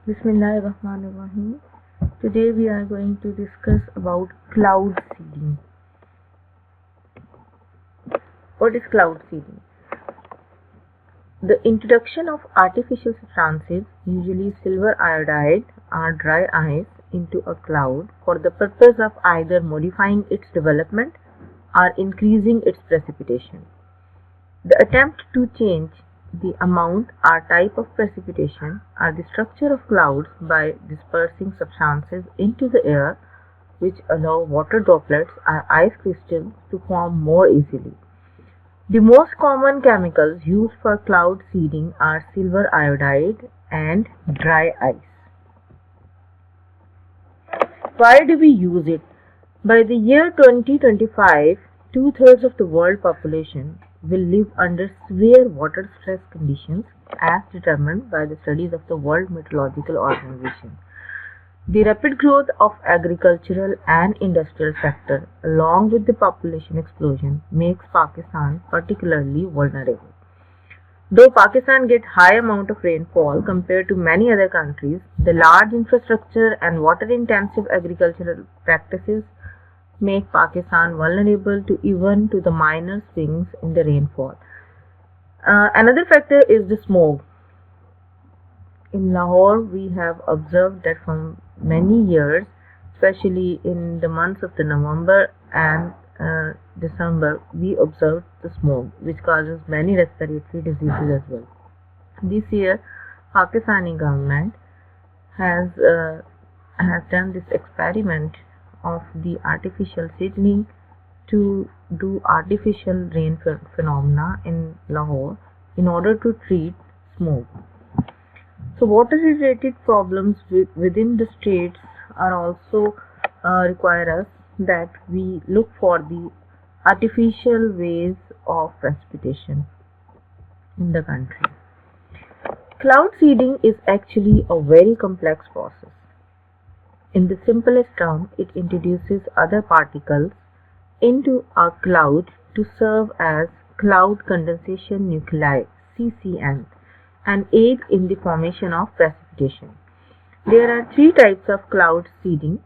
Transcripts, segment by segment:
Bismillahirrahmanirrahim. Today we are going to discuss about cloud seeding. What is cloud seeding? The introduction of artificial substances, usually silver iodide or dry ice, into a cloud for the purpose of either modifying its development or increasing its precipitation. The attempt to change the amount or type of precipitation or the structure of clouds by dispersing substances into the air which allow water droplets or ice crystals to form more easily. The most common chemicals used for cloud seeding are silver iodide and dry ice. Why do we use it? By the year 2025, 2/3 of the world population will live under severe water stress conditions as determined by the studies of the World Meteorological Organization. The rapid growth of agricultural and industrial sector along with the population explosion makes Pakistan particularly vulnerable. Though Pakistan gets high amount of rainfall compared to many other countries, the large infrastructure and water-intensive agricultural practices make Pakistan vulnerable to even to the minor swings in the rainfall. Another factor is the smog. In Lahore, we have observed that for many years, especially in the months of the November and December, we observed the smog, which causes many respiratory diseases as well. This year, Pakistani government has done this experiment of the artificial seedling to do artificial rain phenomena in Lahore in order to treat smog. So water related problems within the states are also require us that we look for the artificial ways of precipitation in the country. Cloud seeding is actually a very complex process. In the simplest term, it introduces other particles into a cloud to serve as cloud condensation nuclei (CCN) and aid in the formation of precipitation. There are three types of cloud seeding: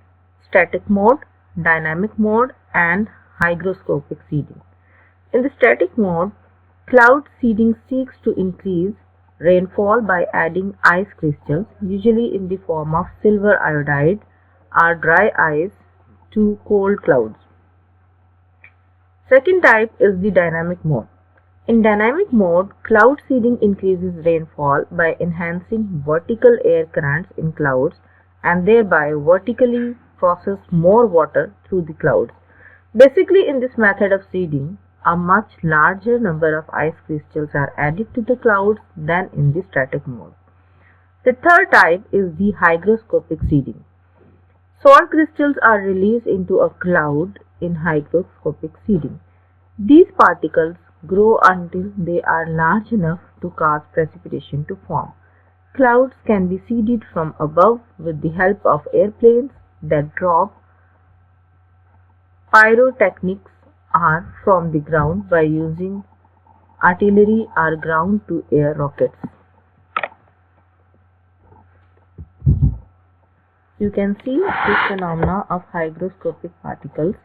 static mode, dynamic mode, and hygroscopic seeding. In the static mode, cloud seeding seeks to increase rainfall by adding ice crystals, usually in the form of silver iodide or dry ice, to cold clouds. Second type is the dynamic mode. In dynamic mode, cloud seeding increases rainfall by enhancing vertical air currents in clouds and thereby vertically process more water through the clouds. Basically, in this method of seeding, a much larger number of ice crystals are added to the clouds than in the static mode. The third type is the hygroscopic seeding. Salt crystals are released into a cloud in hygroscopic seeding. These particles grow until they are large enough to cause precipitation to form. Clouds can be seeded from above with the help of airplanes that drop pyrotechnics or from the ground by using artillery or ground-to-air rockets. You can see this phenomena of hygroscopic particles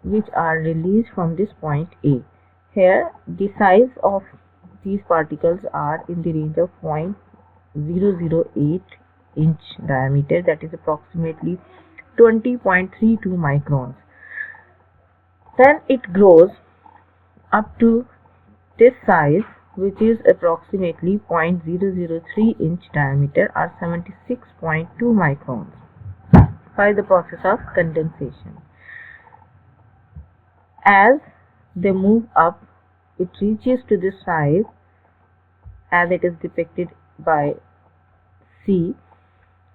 which are released from this point A. Here, the size of these particles are in the range of 0.008 inch diameter, that is approximately 20.32 microns. Then it grows up to this size, which is approximately 0.003 inch diameter or 76.2 microns by the process of condensation. As they move up, it reaches to this size as it is depicted by C.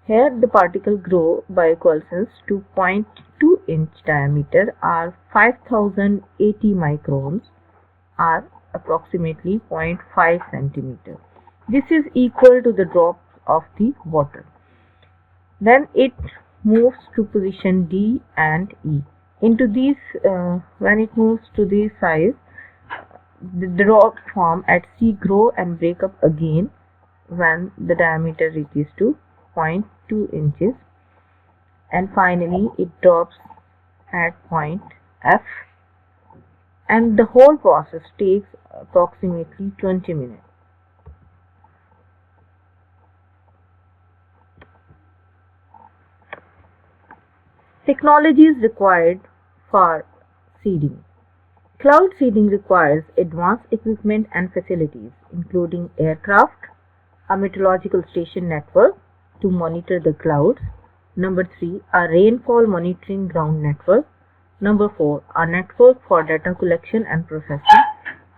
Here the particles grow by coalescence to 0.2 inch diameter or 5080 microns or approximately 0.5 centimeter. This is equal to the drop of the water. Then it moves to position D and E. Into these, when it moves to this size, the drops form at C grow and break up again when the diameter reaches to 0.2 inches, and finally it drops at point F, and the whole process takes approximately 20 minutes. Technologies required for seeding. Cloud seeding requires advanced equipment and facilities, including aircraft, a meteorological station network to monitor the clouds. Number 3, a rainfall monitoring ground network. Number 4, a network for data collection and processing,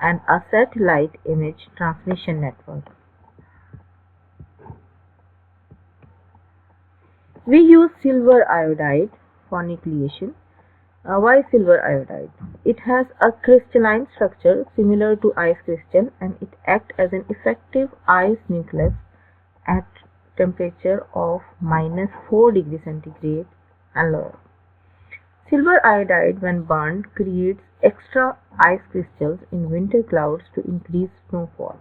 and a satellite image transmission network. We use silver iodide for nucleation. Why silver iodide? It has a crystalline structure similar to ice crystal, and it acts as an effective ice nucleus at temperature of -4 degrees centigrade and lower. Silver iodide, when burned, creates extra ice crystals in winter clouds to increase snowfall.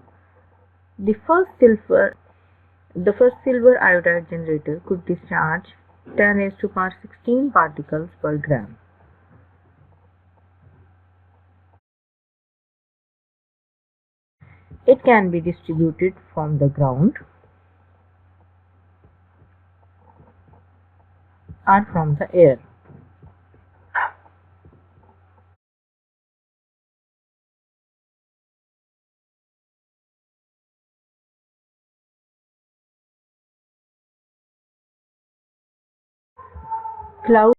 The first silver iodide generator could discharge 10 raised to power 16 particles per gram. It can be distributed from the ground or from the air. Cloud